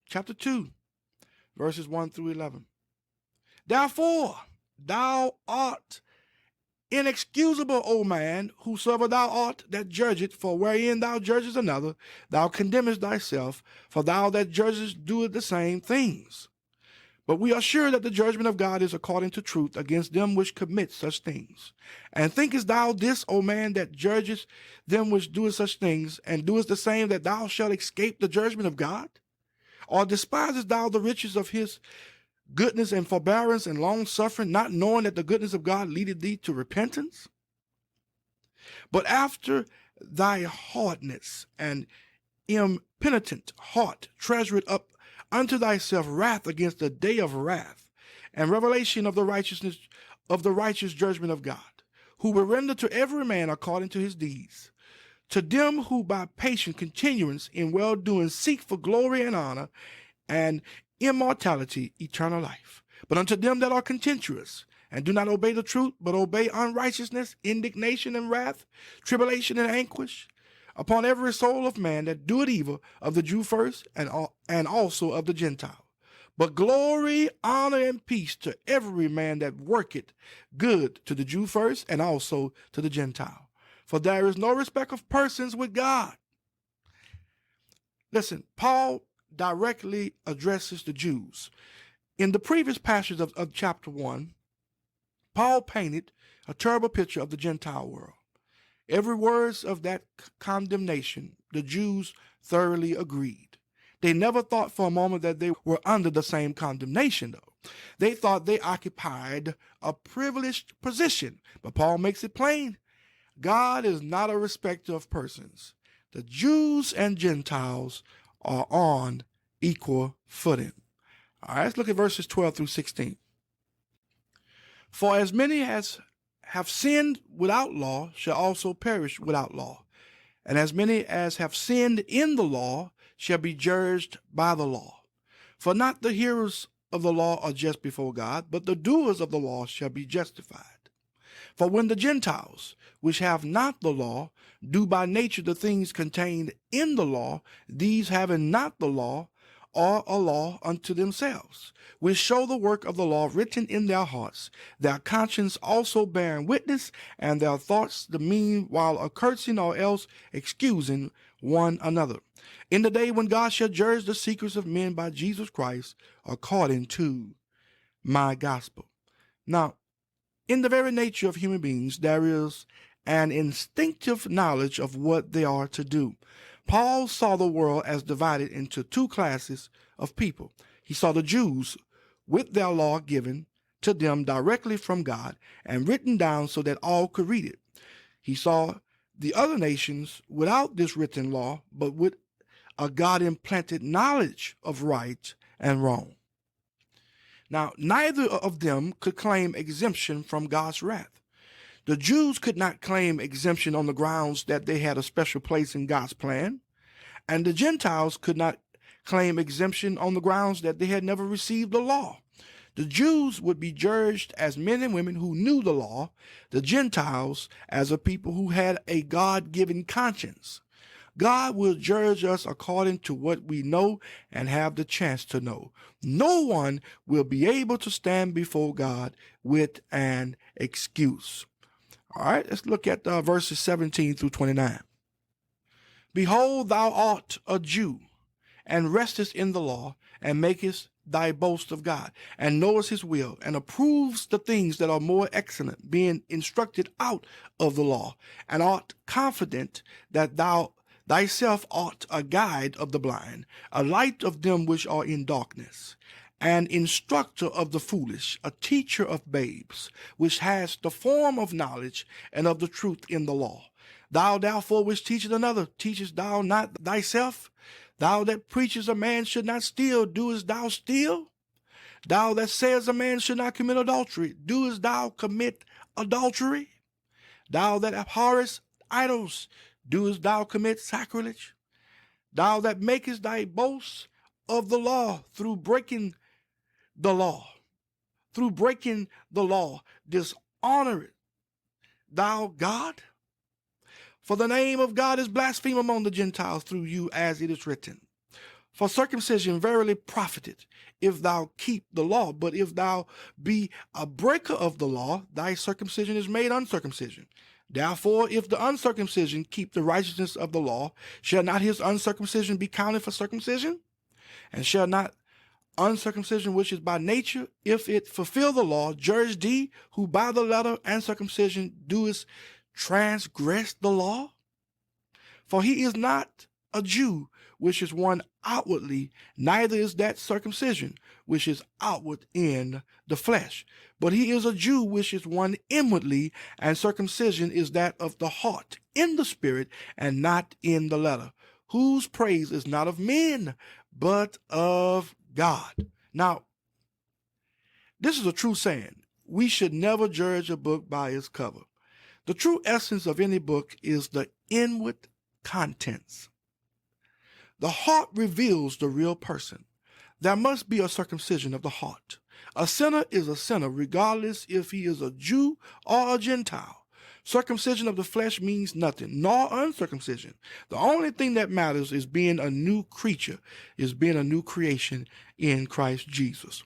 chapter 2, verses 1 through 11. Therefore, thou art inexcusable, O man, whosoever thou art that judgeth, for wherein thou judgest another, thou condemnest thyself, for thou that judgest doeth the same things. But we are sure that the judgment of God is according to truth against them which commit such things. And thinkest thou this, O man, that judgest them which do such things, and doest the same, that thou shalt escape the judgment of God? Or despisest thou the riches of his goodness and forbearance and long suffering, not knowing that the goodness of God leadeth thee to repentance? But after thy hardness and impenitent heart treasure it up unto thyself wrath against the day of wrath and revelation of the righteousness of the righteous judgment of God, who will render to every man according to his deeds. To them who by patient continuance in well-doing seek for glory and honor and immortality, eternal life. But unto them that are contentious and do not obey the truth, but obey unrighteousness, indignation and wrath, tribulation and anguish, upon every soul of man that doeth evil, of the Jew first, and also of the Gentile. But glory, honor, and peace to every man that worketh good, to the Jew first, and also to the Gentile. For there is no respect of persons with God. Listen, Paul directly addresses the Jews. In the previous passage of chapter 1, Paul painted a terrible picture of the Gentile world. Every word of that condemnation, the Jews thoroughly agreed. They never thought for a moment that they were under the same condemnation, though. They thought they occupied a privileged position. But Paul makes it plain, God is not a respecter of persons. The Jews and Gentiles are on equal footing. All right, let's look at verses 12 through 16. For as many as have sinned without law shall also perish without law. And as many as have sinned in the law shall be judged by the law. For not the hearers of the law are just before God, but the doers of the law shall be justified. For when the Gentiles, which have not the law, do by nature the things contained in the law, these having not the law, are a law unto themselves, which show the work of the law written in their hearts, their conscience also bearing witness, and their thoughts the meanwhile accursing or else excusing one another. In the day when God shall judge the secrets of men by Jesus Christ, according to my gospel. Now, in the very nature of human beings, there is an instinctive knowledge of what they are to do. Paul saw the world as divided into two classes of people. He saw the Jews with their law given to them directly from God and written down so that all could read it. He saw the other nations without this written law, but with a God-implanted knowledge of right and wrong. Now, neither of them could claim exemption from God's wrath. The Jews could not claim exemption on the grounds that they had a special place in God's plan, and the Gentiles could not claim exemption on the grounds that they had never received the law. The Jews would be judged as men and women who knew the law, the Gentiles as a people who had a God-given conscience. God will judge us according to what we know and have the chance to know. No one will be able to stand before God with an excuse. All right, let's look at verses 17 through 29. Behold, thou art a Jew, and restest in the law, and makest thy boast of God, and knowest his will, and approves the things that are more excellent, being instructed out of the law, and art confident that thou thyself art a guide of the blind, a light of them which are in darkness, an instructor of the foolish, a teacher of babes, which has the form of knowledge and of the truth in the law. Thou therefore which teachest another, teachest thou not thyself? Thou that preachest a man should not steal, doest thou steal? Thou that sayest a man should not commit adultery, doest thou commit adultery? Thou that abhorrest idols, doest thou commit sacrilege? Thou that makest thy boast of the law through breaking the law, dishonor thou God? For the name of God is blasphemed among the Gentiles through you, as it is written. For circumcision verily profiteth, if thou keep the law. But if thou be a breaker of the law, thy circumcision is made uncircumcision. Therefore, if the uncircumcision keep the righteousness of the law, shall not his uncircumcision be counted for circumcision? And shall not uncircumcision, which is by nature, if it fulfill the law, judge thee, who by the letter and circumcision doest transgress the law? For he is not a Jew, which is one outwardly, neither is that circumcision, which is outward in the flesh. But he is a Jew, which is one inwardly, and circumcision is that of the heart, in the spirit, and not in the letter, whose praise is not of men, but of God. Now, this is a true saying. We should never judge a book by its cover. The true essence of any book is the inward contents. The heart reveals the real person. There must be a circumcision of the heart. A sinner is a sinner, regardless if he is a Jew or a Gentile. Circumcision of the flesh means nothing, nor uncircumcision. The only thing that matters is being a new creature, is being a new creation in Christ Jesus.